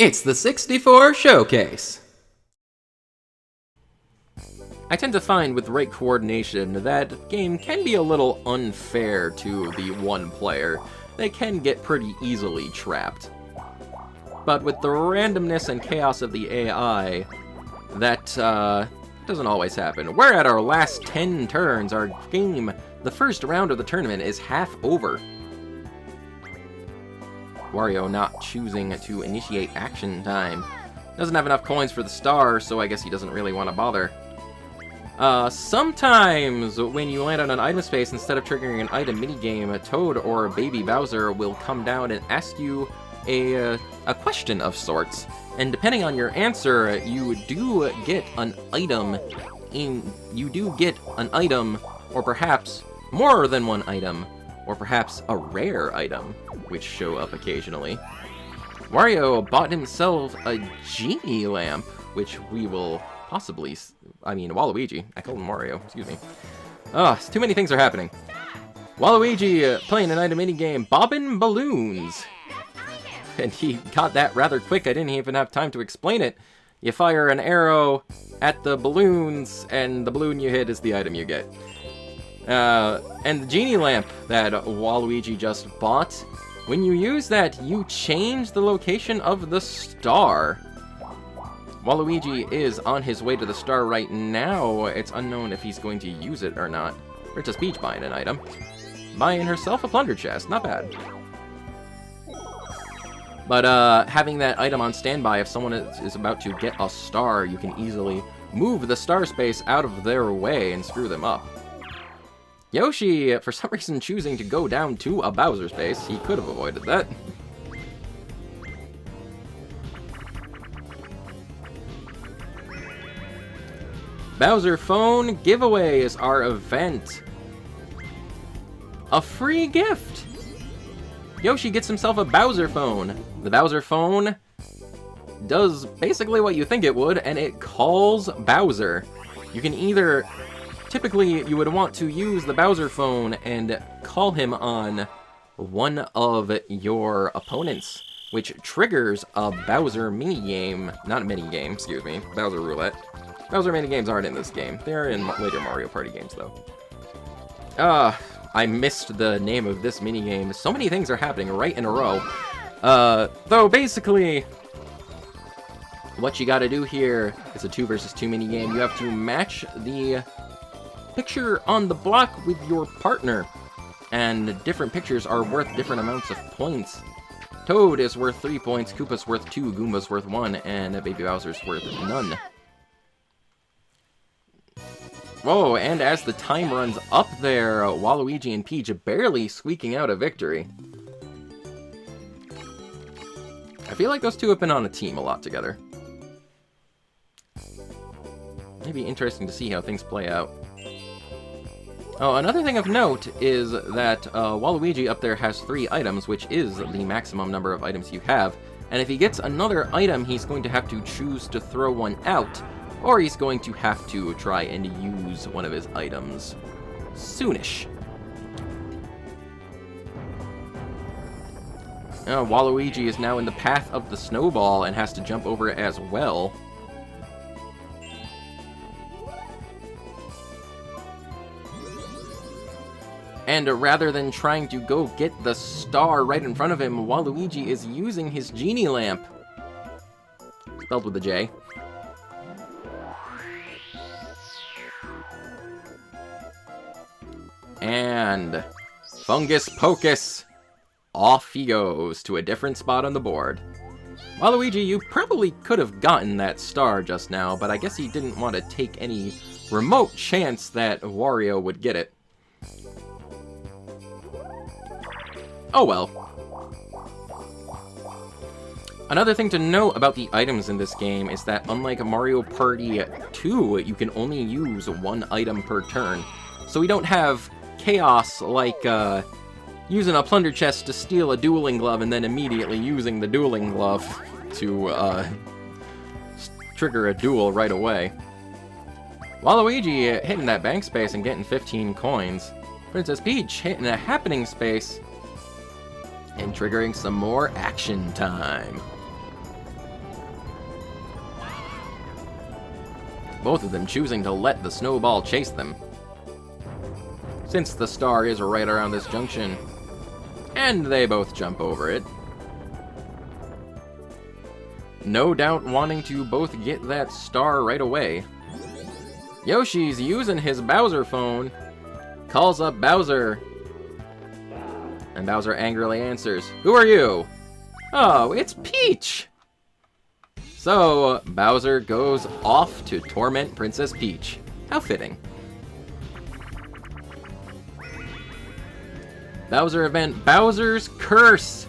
It's the 64 Showcase! I tend to find with right coordination that game can be a little unfair to the one player. They can get pretty easily trapped. But with the randomness and chaos of the AI, that doesn't always happen. We're at our last 10 turns. Our game, the first round of the tournament, is half over. Wario not choosing to initiate action time. Doesn't have enough coins for the star, so I guess he doesn't really want to bother. Sometimes when you land on an item space, instead of triggering an item minigame, Toad or Baby Bowser will come down and ask you a question of sorts. And depending on your answer, you do get an item, or perhaps more than one item, or perhaps a rare item, which show up occasionally. Wario bought himself a genie lamp, which we will possibly... Waluigi. I called him Wario, excuse me. Too many things are happening. Waluigi playing an item minigame, Bobbin' Balloons. And he got that rather quick, I didn't even have time to explain it. You fire an arrow at the balloons, and the balloon you hit is the item you get. And the genie lamp that Waluigi just bought, when you use that, you change the location of the star. Waluigi is on his way to the star right now. It's unknown if he's going to use it or not. Princess Peach buying an item. Buying herself a Plunder Chest, not bad. But having that item on standby, if someone is about to get a star, you can easily move the star space out of their way and screw them up. Yoshi, for some reason, choosing to go down to a Bowser space. He could have avoided that. Bowser Phone Giveaway is our event. A free gift! Yoshi gets himself a Bowser Phone. The Bowser Phone does basically what you think it would, and it calls Bowser. You can either... Typically, you would want to use the Bowser Phone and call him on one of your opponents, which triggers a Bowser minigame. Not a minigame, excuse me. Bowser Roulette. Bowser minigames aren't in this game. They're in later Mario Party games, though. I missed the name of this minigame. So many things are happening right in a row. Though, basically, what you gotta do here is a 2 versus 2 minigame. You have to match the picture on the block with your partner. And different pictures are worth different amounts of points. Toad is worth 3 points, Koopa's worth 2, Goomba's worth 1, and Baby Bowser's worth none. Whoa, and as the time runs up there, Waluigi and Peach barely squeaking out a victory. I feel like those two have been on a team a lot together. It'd be interesting to see how things play out. Oh, another thing of note is that Waluigi up there has 3 items, which is the maximum number of items you have. And if he gets another item, he's going to have to choose to throw one out, or he's going to have to try and use one of his items soonish. Waluigi is now in the path of the snowball and has to jump over it as well. And rather than trying to go get the star right in front of him, Waluigi is using his genie lamp. Spelled with a J. And Fungus Pocus! Off he goes to a different spot on the board. Waluigi, you probably could have gotten that star just now, but I guess he didn't want to take any remote chance that Wario would get it. Oh well. Another thing to note about the items in this game is that unlike Mario Party 2, you can only use 1 item per turn. So we don't have chaos like using a Plunder Chest to steal a Dueling Glove and then immediately using the Dueling Glove to trigger a duel right away. Waluigi hitting that bank space and getting 15 coins. Princess Peach hitting a happening space and triggering some more action time. both of them choosing to let the snowball chase them. Since the star is right around this junction, and they both jump over it. No doubt wanting to both get that star right away. Yoshi's using his Bowser phone, calls up Bowser, and Bowser angrily answers, "Who are you?" "Oh, it's Peach!" So, Bowser goes off to torment Princess Peach. How fitting. Bowser event, Bowser's Curse!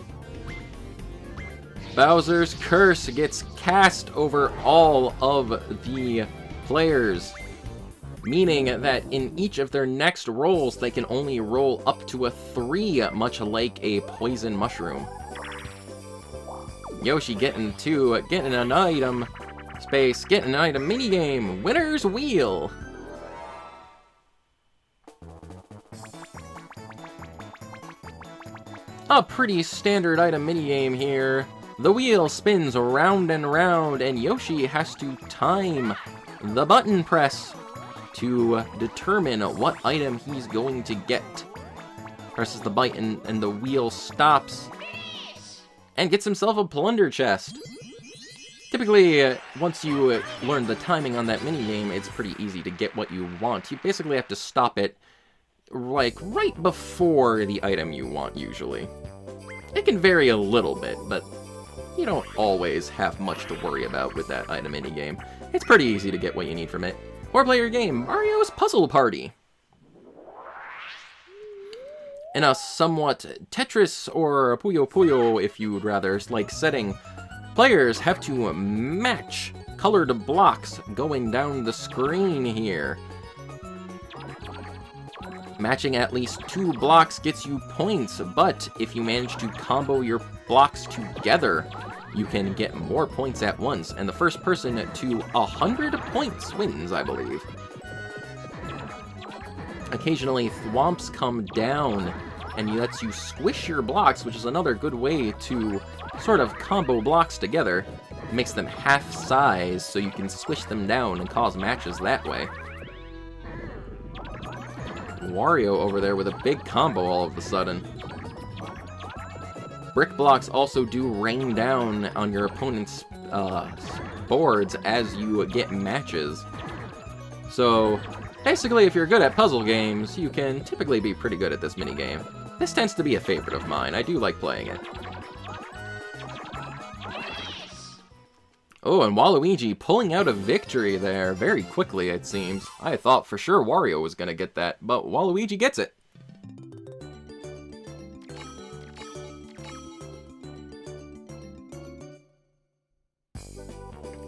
Bowser's Curse gets cast over all of the players, meaning that in each of their next rolls, they can only roll up to a 3, much like a poison mushroom. Yoshi getting an item space, getting an item minigame, winner's wheel. A pretty standard item minigame here. The wheel spins round and round, and Yoshi has to time the button press to determine what item he's going to get. Presses the button, and the wheel stops, and gets himself a Plunder Chest. Typically, once you learn the timing on that minigame, it's pretty easy to get what you want. You basically have to stop it, like, right before the item you want, usually. It can vary a little bit, but you don't always have much to worry about with that item minigame. It's pretty easy to get what you need from it. 4-player game, Mario's Puzzle Party. In a somewhat Tetris or Puyo Puyo, if you would rather, like setting, players have to match colored blocks going down the screen here. Matching at least 2 blocks gets you points, but if you manage to combo your blocks together, you can get more points at once, and the first person to 100 points wins, I believe. Occasionally, thwomps come down, and he lets you squish your blocks, which is another good way to sort of combo blocks together. It makes them half size, so you can squish them down and cause matches that way. Wario over there with a big combo all of a sudden. Brick blocks also do rain down on your opponent's boards as you get matches. So, basically, if you're good at puzzle games, you can typically be pretty good at this minigame. This tends to be a favorite of mine. I do like playing it. Oh, and Waluigi pulling out a victory there very quickly, it seems. I thought for sure Wario was going to get that, but Waluigi gets it.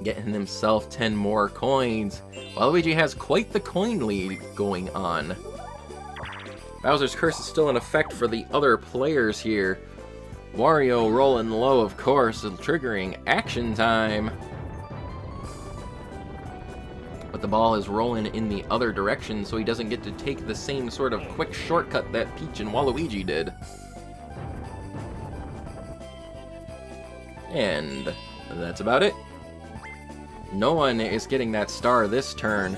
Getting himself 10 more coins. Waluigi has quite the coin lead going on. Bowser's Curse is still in effect for the other players here. Wario rolling low, of course, triggering action time. But the ball is rolling in the other direction, so he doesn't get to take the same sort of quick shortcut that Peach and Waluigi did. And that's about it. No one is getting that star this turn.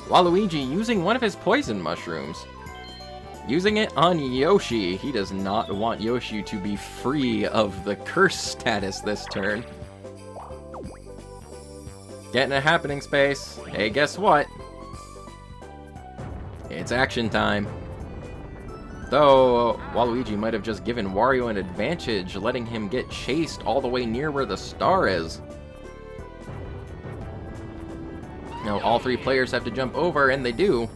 Waluigi using one of his poison mushrooms. Using it on Yoshi. He does not want Yoshi to be free of the curse status this turn. Getting a happening space. Hey, guess what? It's action time. Though, Waluigi might have just given Wario an advantage, letting him get chased all the way near where the star is. Now, all 3 players have to jump over, and they do.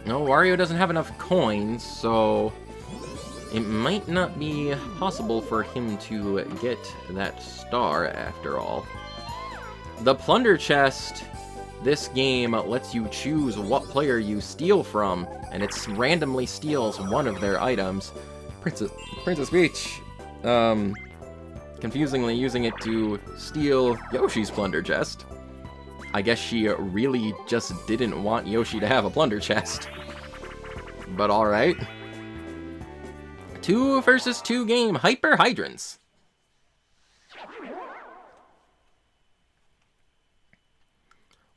No, Wario doesn't have enough coins, so it might not be possible for him to get that star after all. The Plunder Chest, this game lets you choose what player you steal from, and it randomly steals one of their items. Princess Peach, confusingly using it to steal Yoshi's Plunder Chest. I guess she really just didn't want Yoshi to have a Plunder Chest. But alright. 2 versus 2 game, Hyper Hydrants.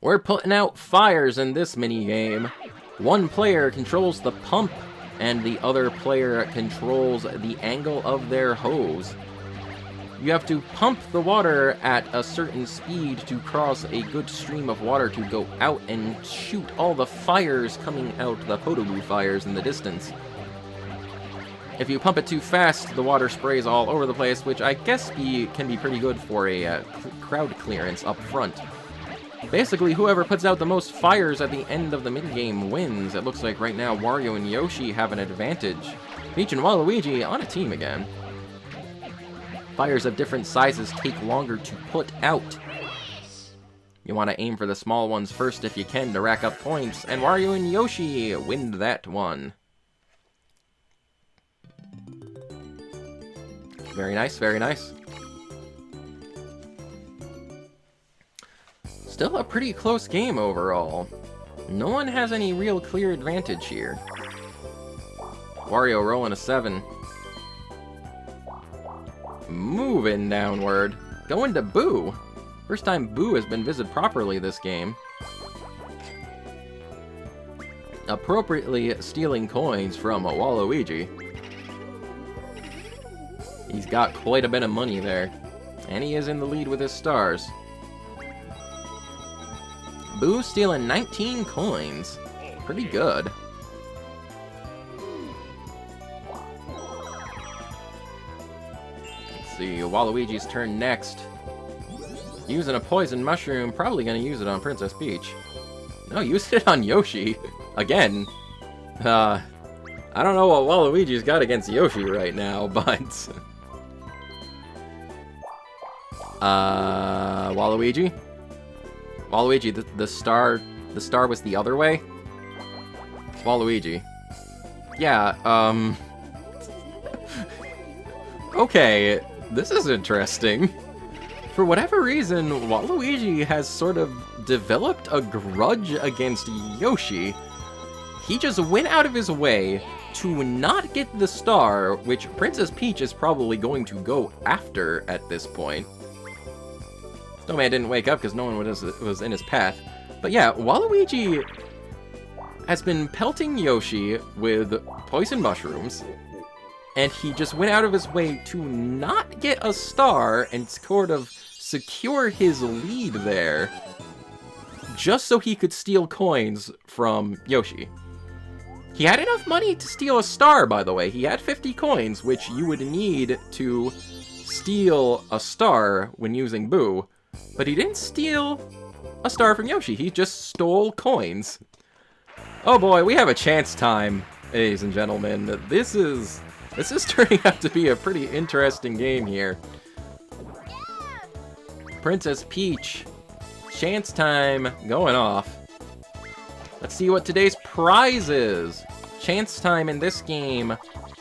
We're putting out fires in this minigame. One player controls the pump, and the other player controls the angle of their hose. You have to pump the water at a certain speed to cause a good stream of water to go out and shoot all the fires coming out, the Podoboo fires in the distance. If you pump it too fast, the water sprays all over the place, which I guess can be pretty good for a crowd clearance up front. Basically, whoever puts out the most fires at the end of the minigame wins. It looks like right now Wario and Yoshi have an advantage. Peach and Waluigi on a team again. Fires of different sizes take longer to put out. You want to aim for the small ones first if you can to rack up points, and Wario and Yoshi win that one. Very nice, very nice. Still a pretty close game overall. No one has any real clear advantage here. Wario rolling a 7. Moving downward. Going to Boo. First time Boo has been visited properly this game. Appropriately stealing coins from Waluigi. He's got quite a bit of money there. And he is in the lead with his stars. Boo stealing 19 coins. Pretty good. Let's see, Waluigi's turn next. Using a poison mushroom, probably gonna use it on Princess Peach. No, used it on Yoshi. Again. I don't know what Waluigi's got against Yoshi right now, but... Waluigi? Waluigi, the star was the other way? Waluigi. Yeah, okay, this is interesting. For whatever reason, Waluigi has sort of developed a grudge against Yoshi. He just went out of his way to not get the star, which Princess Peach is probably going to go after at this point. Snowman didn't wake up because no one was in his path. But yeah, Waluigi has been pelting Yoshi with poison mushrooms, and he just went out of his way to not get a star and sort of secure his lead there, just so he could steal coins from Yoshi. He had enough money to steal a star, by the way. He had 50 coins, which you would need to steal a star when using Boo. But he didn't steal a star from Yoshi. He just stole coins. Oh boy, we have a chance time, ladies and gentlemen. This is turning out to be a pretty interesting game here. Princess Peach, chance time going off. Let's see what today's prize is. Chance time in this game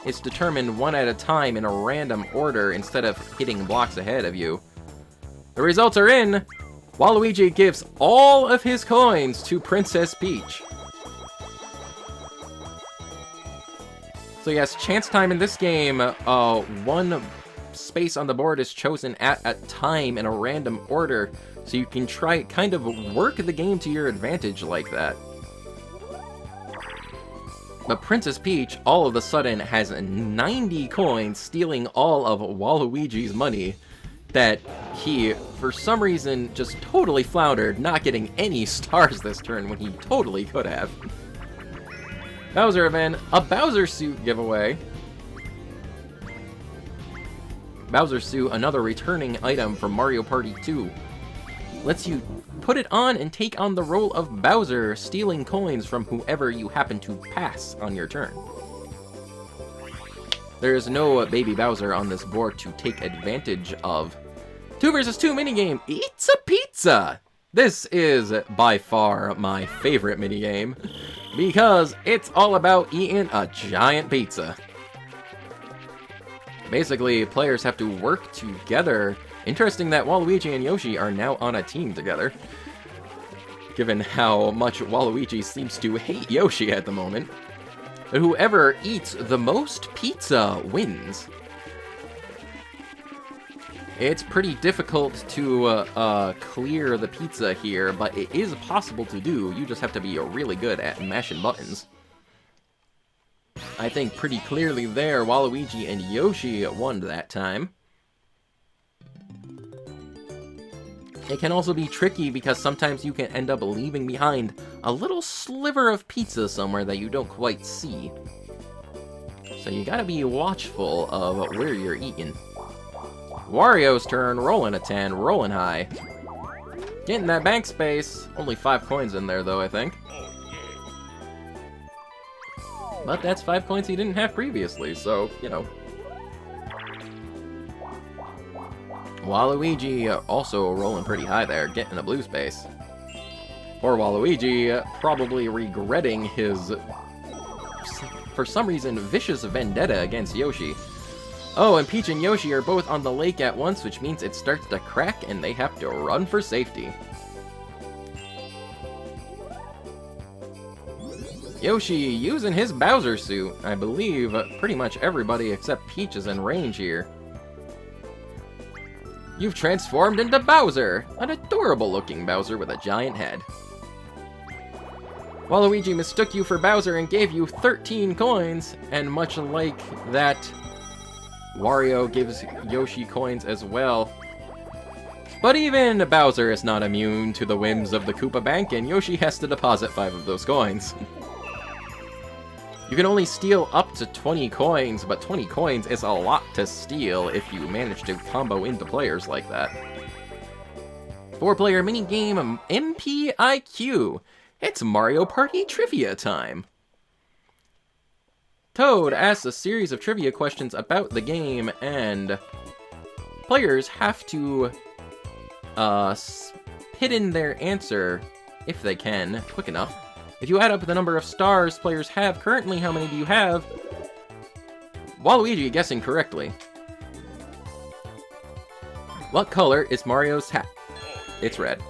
is determined one at a time in a random order instead of hitting blocks ahead of you. The results are in. Waluigi gives all of his coins to Princess Peach. So yes, chance time in this game, one space on the board is chosen at a time in a random order, so you can try kind of work the game to your advantage like that. But Princess Peach all of a sudden has 90 coins, stealing all of Waluigi's money that he, for some reason, just totally floundered, not getting any stars this turn when he totally could have. Bowser event, a Bowser suit giveaway. Bowser suit, another returning item from Mario Party 2. Lets you put it on and take on the role of Bowser, stealing coins from whoever you happen to pass on your turn. There is no baby Bowser on this board to take advantage of. 2 vs 2 minigame, Eats a Pizza! This is by far my favorite minigame, because it's all about eating a giant pizza. Basically, players have to work together. Interesting that Waluigi and Yoshi are now on a team together, given how much Waluigi seems to hate Yoshi at the moment. But whoever eats the most pizza wins. It's pretty difficult to clear the pizza here, but it is possible to do. You just have to be really good at mashing buttons. I think pretty clearly there, Waluigi and Yoshi won that time. It can also be tricky because sometimes you can end up leaving behind a little sliver of pizza somewhere that you don't quite see. So you gotta be watchful of where you're eating. Wario's turn, rolling a 10, rolling high. Getting that bank space. Only 5 coins in there though, I think. But that's 5 coins he didn't have previously, so, you know. Waluigi also rolling pretty high there, getting a blue space. Poor Waluigi probably regretting his, for some reason, vicious vendetta against Yoshi. Oh, and Peach and Yoshi are both on the lake at once, which means it starts to crack and they have to run for safety. Yoshi using his Bowser suit. I believe pretty much everybody except Peach is in range here. You've transformed into Bowser! An adorable looking Bowser with a giant head. Waluigi mistook you for Bowser and gave you 13 coins, and much like that, Wario gives Yoshi coins as well. But even Bowser is not immune to the whims of the Koopa Bank, and Yoshi has to deposit 5 of those coins. You can only steal up to 20 coins, but 20 coins is a lot to steal if you manage to combo into players like that. 4-player minigame MPIQ. It's Mario Party trivia time. Toad asks a series of trivia questions about the game, and players have to hit in their answer, if they can, quick enough. If you add up the number of stars players have currently, how many do you have? Waluigi guessing correctly. What color is Mario's hat? It's red.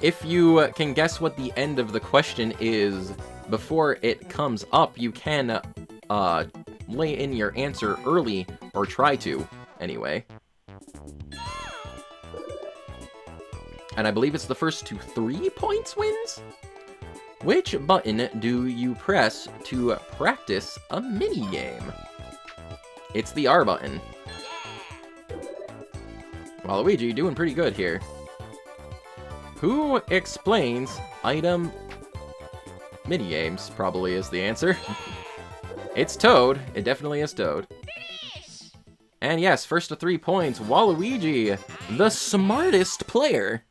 If you can guess what the end of the question is before it comes up, you can lay in your answer early, or try to, anyway. And I believe it's the first to 3 points wins? Which button do you press to practice a minigame? It's the R button. Waluigi doing pretty good here. Who explains item minigames? Probably is the answer. It's Toad. It definitely is Toad. And yes, first to 3 points, Waluigi, the smartest player,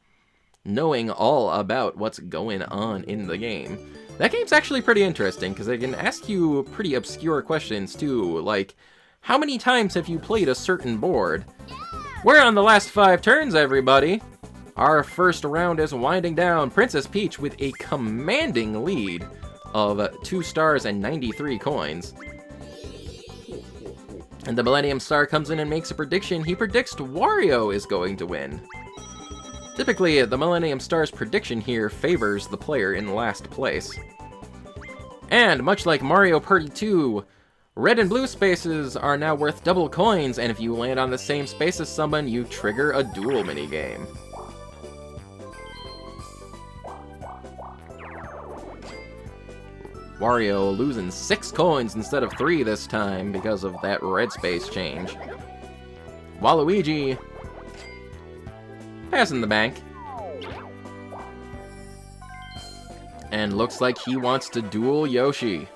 knowing all about what's going on in the game. That game's actually pretty interesting, because they can ask you pretty obscure questions, too, like, how many times have you played a certain board? We're on the last 5 turns, everybody! Our first round is winding down. Princess Peach with a commanding lead of 2 stars and 93 coins. And the Millennium Star comes in and makes a prediction. He predicts Wario is going to win. Typically, the Millennium Star's prediction here favors the player in last place. And much like Mario Party 2, red and blue spaces are now worth double coins, and if you land on the same space as someone, you trigger a duel minigame. Wario losing 6 coins instead of 3 this time because of that red space change. Waluigi passing the bank. And looks like he wants to duel Yoshi.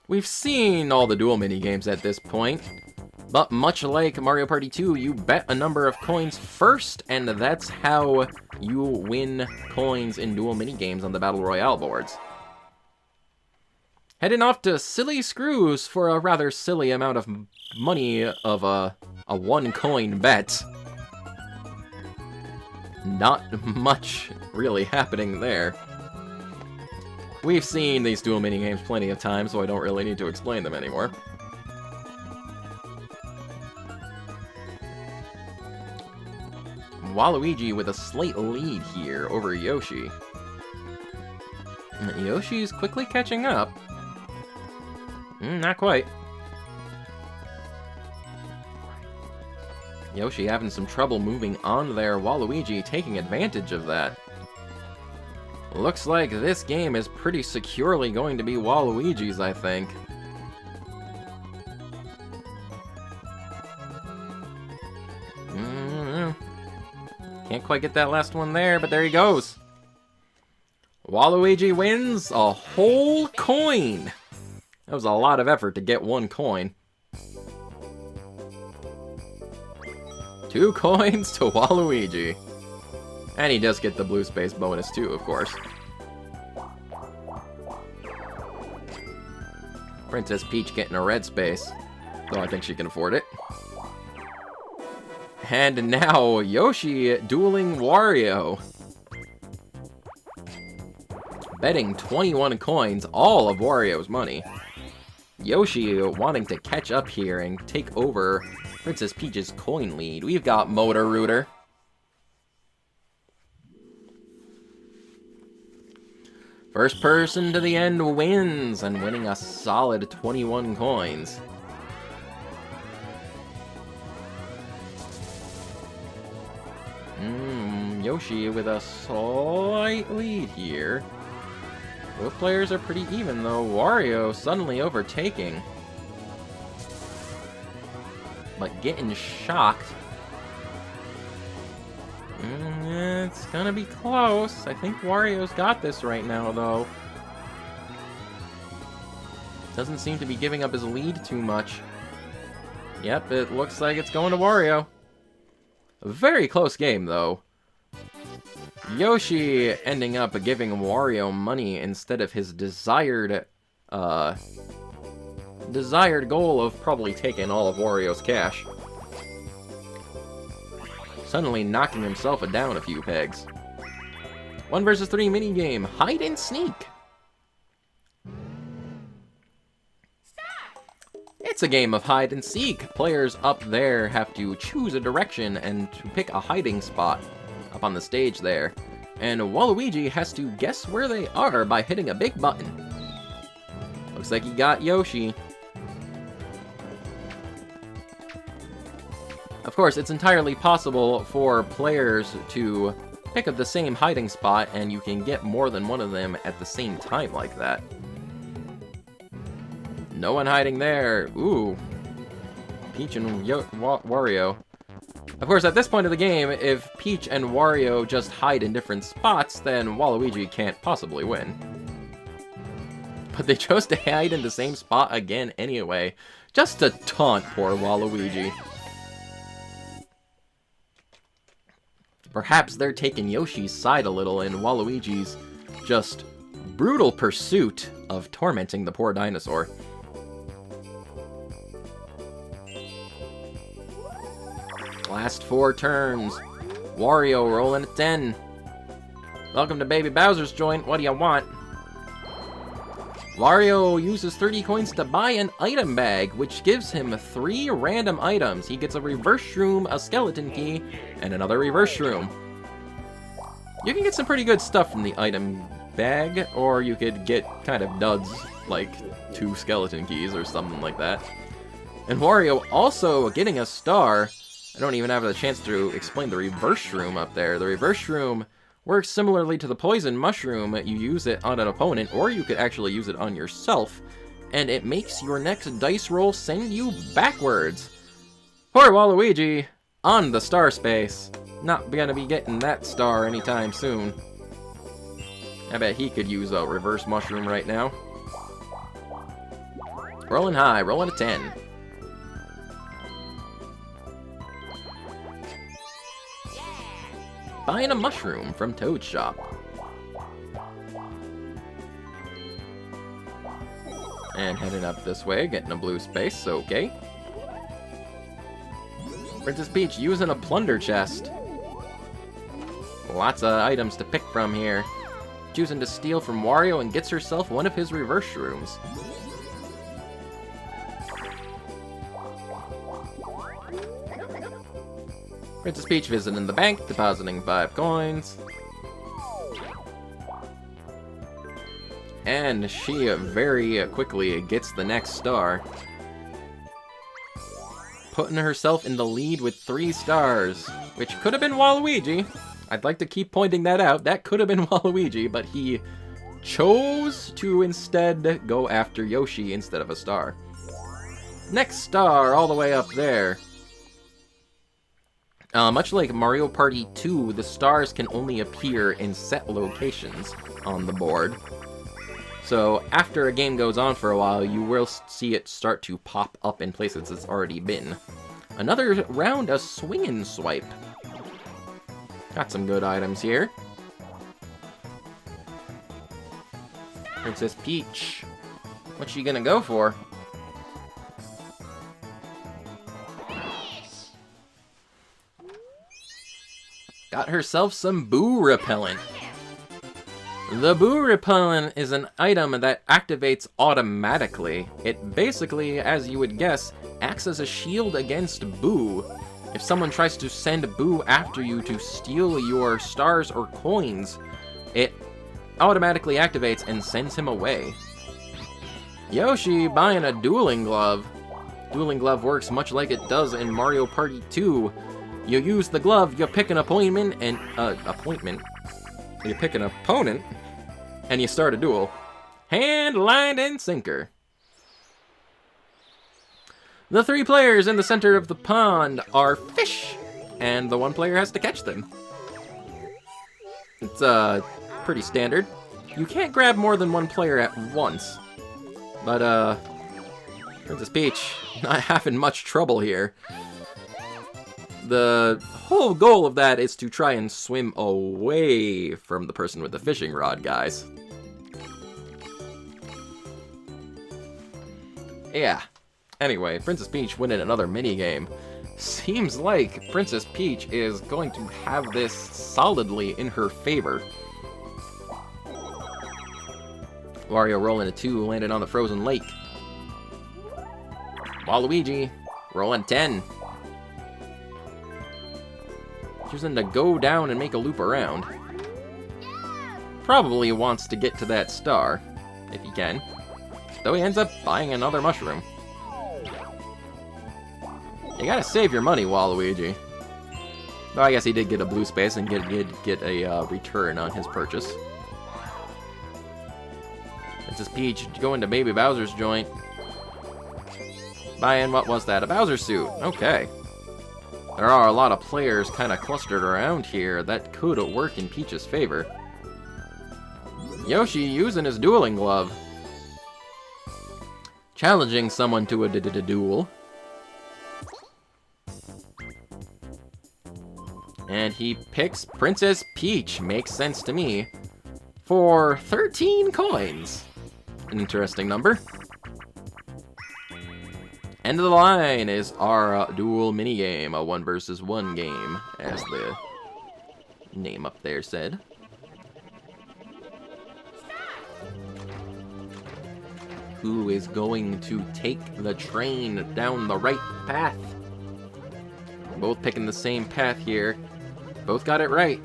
We've seen all the duel minigames at this point, but much like Mario Party 2, you bet a number of coins first, and that's how you win coins in duel minigames on the Battle Royale boards. Heading off to Silly Screws for a rather silly amount of money of a 1-coin bet. Not much really happening there. We've seen these duel minigames plenty of times, so I don't really need to explain them anymore. Waluigi with a slight lead here over Yoshi. Yoshi's quickly catching up. Not quite. Yoshi having some trouble moving on there. Waluigi taking advantage of that. Looks like this game is pretty securely going to be Waluigi's, I think. Can't quite get that last one there, but there he goes. Waluigi wins a whole coin. That was a lot of effort to get one coin. 2 coins to Waluigi. And he does get the blue space bonus too, of course. Princess Peach getting a red space. Though I think she can afford it. And now, Yoshi dueling Wario. Betting 21 coins, all of Wario's money. Yoshi wanting to catch up here and take over Princess Peach's coin lead. We've got Motor Rooter. First person to the end wins, and winning a solid 21 coins. Yoshi with a slight lead here. Both players are pretty even, though. Wario suddenly overtaking. But getting shocked. It's gonna be close. I think Wario's got this right now, though. Doesn't seem to be giving up his lead too much. Yep, it looks like it's going to Wario. A very close game, though. Yoshi ending up giving Wario money instead of his desired goal of probably taking all of Wario's cash. Suddenly knocking himself down a few pegs. 1 vs 3 minigame, hide and sneak. It's a game of hide and seek. Players up there have to choose a direction and to pick a hiding spot up on the stage there. And Waluigi has to guess where they are by hitting a big button. Looks like he got Yoshi. Of course, it's entirely possible for players to pick up the same hiding spot, and you can get more than one of them at the same time like that. No one hiding there. Ooh. Peach and Wario. Of course, at this point of the game, if Peach and Wario just hide in different spots, then Waluigi can't possibly win. But they chose to hide in the same spot again anyway, just to taunt poor Waluigi. Perhaps they're taking Yoshi's side a little in Waluigi's just brutal pursuit of tormenting the poor dinosaur. Last 4 turns. Wario rolling at 10. Welcome to Baby Bowser's joint. What do you want? Wario uses 30 coins to buy an item bag, which gives him 3 random items. He gets a reverse shroom, a skeleton key, and another reverse shroom. You can get some pretty good stuff from the item bag, or you could get kind of duds, like 2 skeleton keys or something like that. And Wario also getting a star. I don't even have a chance to explain the reverse shroom up there. The reverse shroom works similarly to the poison mushroom. You use it on an opponent, or you could actually use it on yourself, and it makes your next dice roll send you backwards. Poor Waluigi on the star space. Not gonna be getting that star anytime soon. I bet he could use a reverse mushroom right now. Rolling high, rolling a 10. Buying a mushroom from Toad's shop. And heading up this way, getting a blue space, okay. Princess Peach using a Plunder Chest. Lots of items to pick from here. Choosing to steal from Wario and gets herself one of his reverse shrooms. Princess Peach visiting the bank, depositing 5 coins. And she very quickly gets the next star. putting herself in the lead with 3 stars, which could have been Waluigi. I'd like to keep pointing that out. That could have been Waluigi, but he chose to instead go after Yoshi instead of a star. Next star, all the way up there. Much like Mario Party 2, the stars can only appear in set locations on the board. So after a game goes on for a while, you will see it start to pop up in places it's already been. Another round of swing and swipe. Got some good items here. Princess Peach. What's she gonna go for? Got herself some Boo Repellent. The Boo Repellent is an item that activates automatically. It basically, as you would guess, acts as a shield against Boo. If someone tries to send Boo after you to steal your stars or coins, it automatically activates and sends him away. Yoshi buying a Dueling Glove. Dueling Glove works much like it does in Mario Party 2. You use the glove, you pick an appointment, and you pick an opponent, and you start a duel. Hand, line, and sinker. The 3 players in the center of the pond are fish, and the 1 player has to catch them. It's pretty standard. You can't grab more than 1 player at once, but Princess Peach not having much trouble here. The whole goal of that is to try and swim away from the person with the fishing rod, guys. Yeah. Anyway, Princess Peach winning another minigame. Seems like Princess Peach is going to have this solidly in her favor. Wario rolling a 2, landed on the frozen lake. Waluigi rolling 10. Choosing to go down and make a loop around. Probably wants to get to that star, if he can. Though he ends up buying another mushroom. You gotta save your money, Waluigi. Though I guess he did get a blue space and get a return on his purchase. Princess Peach going to Baby Bowser's joint. Buying, what was that? A Bowser suit. Okay. There are a lot of players kind of clustered around here that could work in Peach's favor. Yoshi using his Dueling Glove. Challenging someone to a duel. And he picks Princess Peach, makes sense to me, for 13 coins. An interesting number. End of the line is our duel minigame, a 1 versus 1 game, as the name up there said. Who is going to take the train down the right path? Both picking the same path here. Both got it right.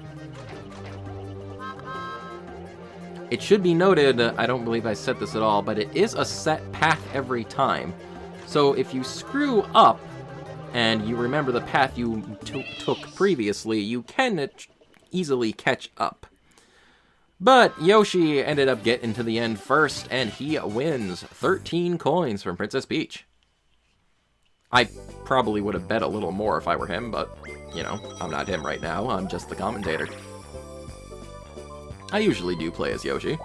It should be noted, I don't believe I said this at all, but it is a set path every time. So if you screw up, and you remember the path you took previously, you can easily catch up. But Yoshi ended up getting to the end first, and he wins 13 coins from Princess Peach. I probably would have bet a little more if I were him, but, you know, I'm not him right now, I'm just the commentator. I usually do play as Yoshi.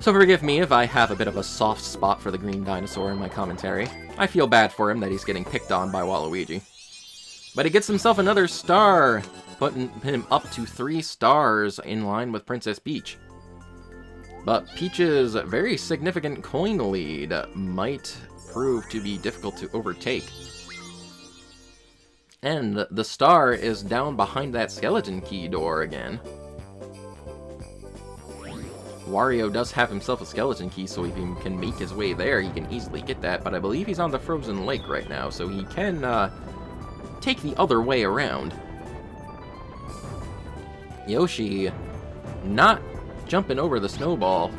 So forgive me if I have a bit of a soft spot for the green dinosaur in my commentary. I feel bad for him that he's getting picked on by Waluigi. But he gets himself another star, putting him up to 3 stars in line with Princess Peach. But Peach's very significant coin lead might prove to be difficult to overtake. And the star is down behind that skeleton key door again. Wario does have himself a skeleton key, so if he can make his way there, he can easily get that, but I believe he's on the frozen lake right now, so he can take the other way around. Yoshi not jumping over the snowball.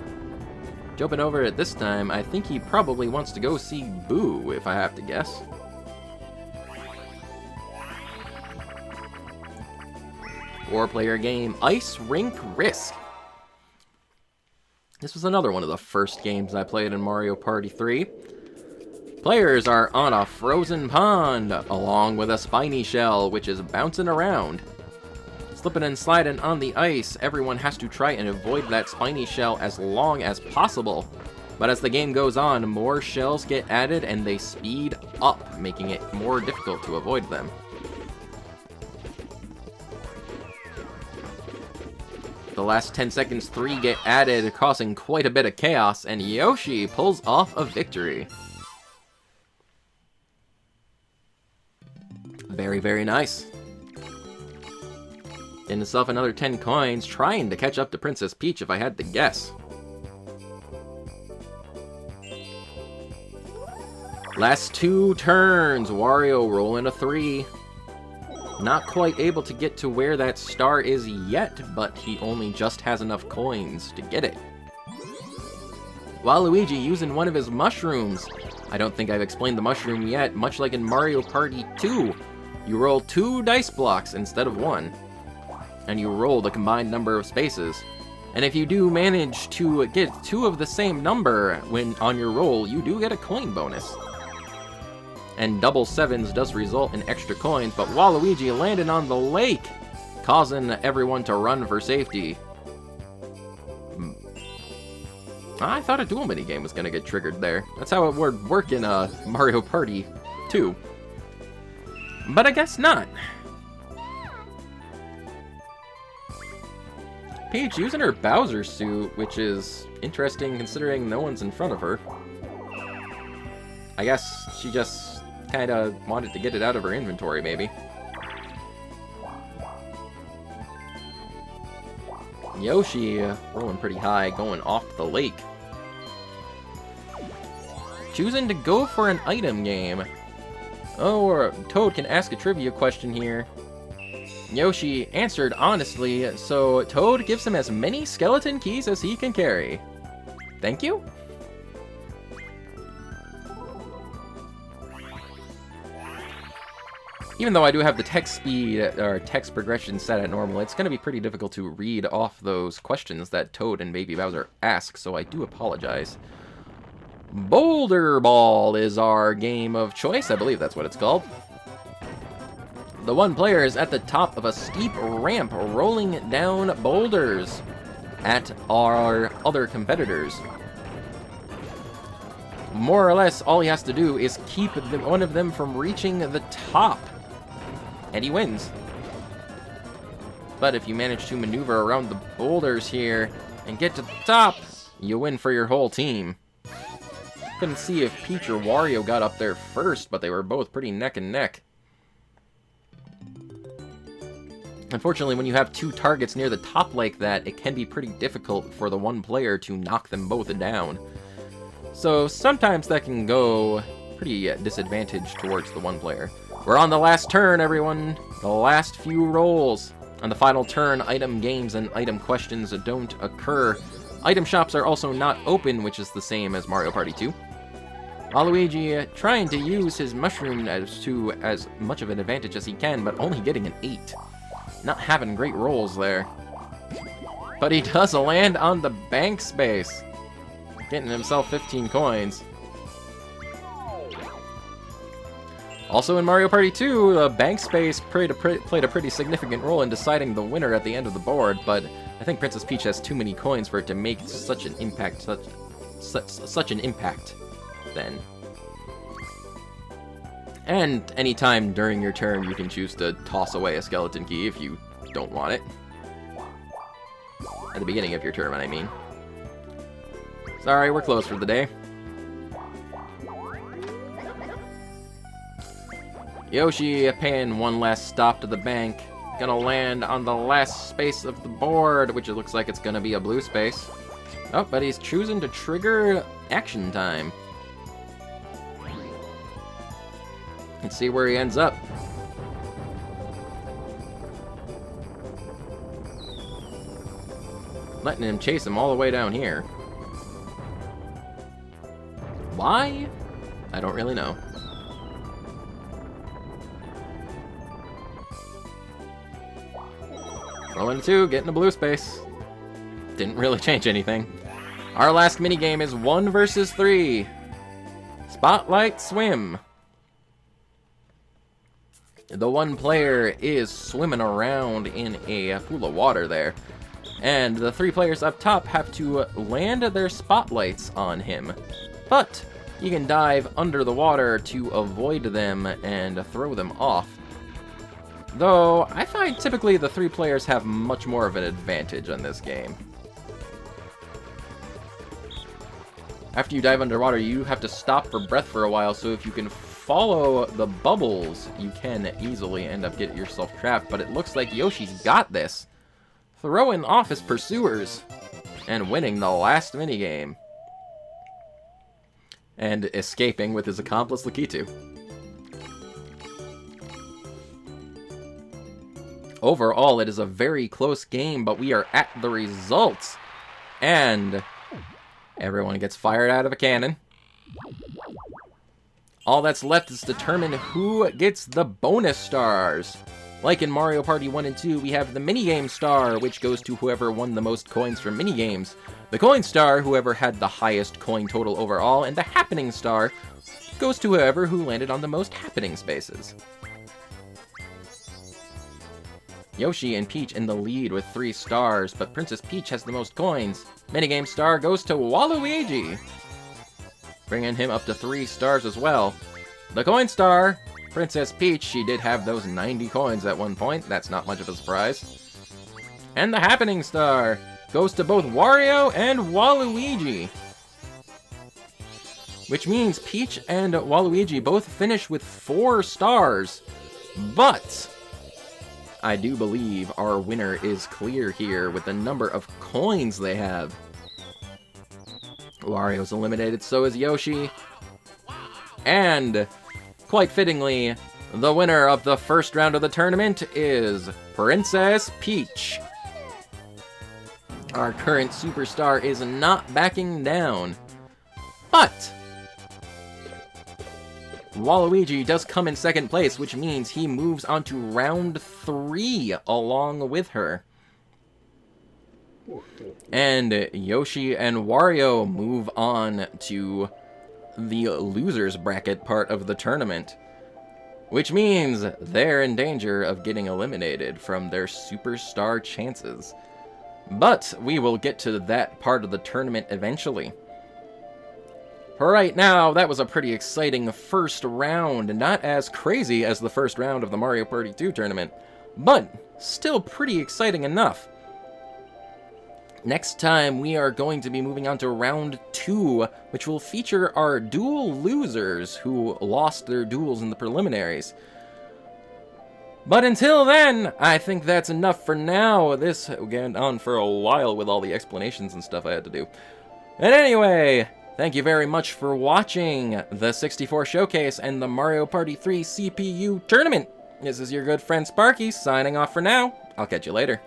Jumping over it this time, I think he probably wants to go see Boo, if I have to guess. Four-player game, Ice Rink Risk. This was another one of the first games I played in Mario Party 3. Players are on a frozen pond, along with a spiny shell, which is bouncing around. Slipping and sliding on the ice, everyone has to try and avoid that spiny shell as long as possible. But as the game goes on, more shells get added and they speed up, making it more difficult to avoid them. The last 10 seconds, 3 get added, causing quite a bit of chaos, and Yoshi pulls off a victory. Very, very nice. Getting himself another 10 coins, trying to catch up to Princess Peach if I had to guess. Last 2 turns, Wario rolling a 3. Not quite able to get to where that star is yet, but he only just has enough coins to get it. Waluigi using one of his mushrooms. I don't think I've explained the mushroom yet, much like in Mario Party 2. You roll 2 dice blocks instead of 1. And you roll the combined number of spaces. And if you do manage to get 2 of the same number when on your roll, you do get a coin bonus. And double 7s does result in extra coins, but Waluigi landed on the lake, causing everyone to run for safety. I thought a dual minigame was going to get triggered there. That's how it would work in Mario Party 2. But I guess not. Peach using her Bowser suit, which is interesting considering no one's in front of her. I guess she just kind of wanted to get it out of her inventory, maybe. Yoshi rolling pretty high, going off the lake. Choosing to go for an item game. Oh, or Toad can ask a trivia question here. Yoshi answered honestly, so Toad gives him as many skeleton keys as he can carry. Thank you? Even though I do have the text speed, or text progression set at normal, it's going to be pretty difficult to read off those questions that Toad and Baby Bowser ask, so I do apologize. Boulder Ball is our game of choice, I believe that's what it's called. The one player is at the top of a steep ramp rolling down boulders at our other competitors. More or less, all he has to do is keep one of them from reaching the top, and he wins. But if you manage to maneuver around the boulders here and get to the top, you win for your whole team. Couldn't see if Peach or Wario got up there first, but they were both pretty neck and neck. Unfortunately, when you have 2 targets near the top like that, it can be pretty difficult for the one player to knock them both down. So sometimes that can go pretty disadvantaged towards the one player. We're on the last turn, everyone. The last few rolls. On the final turn, item games and item questions don't occur. Item shops are also not open, which is the same as Mario Party 2. Waluigi trying to use his mushroom as much of an advantage as he can, but only getting an 8. Not having great rolls there. But he does land on the bank space, getting himself 15 coins. Also in Mario Party 2, the bank space played a pretty significant role in deciding the winner at the end of the board, but I think Princess Peach has too many coins for it to make such an impact, such an impact then. And anytime during your turn, you can choose to toss away a skeleton key if you don't want it. At the beginning of your turn, I mean. Sorry, we're closed for the day. Yoshi paying one last stop to the bank. Gonna land on the last space of the board, which it looks like it's gonna be a blue space. Oh, but he's choosing to trigger action time. Let's see where he ends up. Letting him chase him all the way down here. Why? I don't really know. Roll into 2, get in the blue space. Didn't really change anything. Our last minigame is 1 versus 3. Spotlight Swim. The one player is swimming around in a pool of water there. And the 3 players up top have to land their spotlights on him. But you can dive under the water to avoid them and throw them off. Though, I find typically the 3 players have much more of an advantage on this game. After you dive underwater, you have to stop for breath for a while, so if you can follow the bubbles, you can easily end up getting yourself trapped. But it looks like Yoshi's got this. Throwing off his pursuers and winning the last minigame. And escaping with his accomplice Lakitu. Overall, it is a very close game, but we are at the results. And everyone gets fired out of a cannon. All that's left is to determine who gets the bonus stars. Like in Mario Party 1 and 2, we have the Minigame Star, which goes to whoever won the most coins from minigames. The Coin Star, whoever had the highest coin total overall. And the Happening Star goes to whoever who landed on the most happening spaces. Yoshi and Peach in the lead with 3 stars, but Princess Peach has the most coins. Minigame Star goes to Waluigi, bringing him up to 3 stars as well. The Coin Star, Princess Peach, she did have those 90 coins at one point. That's not much of a surprise. And the Happening Star goes to both Wario and Waluigi. Which means Peach and Waluigi both finish with 4 stars. But I do believe our winner is clear here with the number of coins they have. Wario's eliminated, so is Yoshi. And, quite fittingly, the winner of the first round of the tournament is Princess Peach. Our current superstar is not backing down. But Waluigi does come in second place, which means he moves on to round 3 along with her. And Yoshi and Wario move on to the losers bracket part of the tournament, which means they're in danger of getting eliminated from their superstar chances. But we will get to that part of the tournament eventually. For right now, that was a pretty exciting first round. Not as crazy as the first round of the Mario Party 2 tournament, but still pretty exciting enough. Next time, we are going to be moving on to round 2, which will feature our duel losers who lost their duels in the preliminaries. But until then, I think that's enough for now. This went on for a while with all the explanations and stuff I had to do. And anyway, thank you very much for watching the 64 Showcase and the Mario Party 3 CPU Tournament. This is your good friend Sparky, signing off for now. I'll catch you later.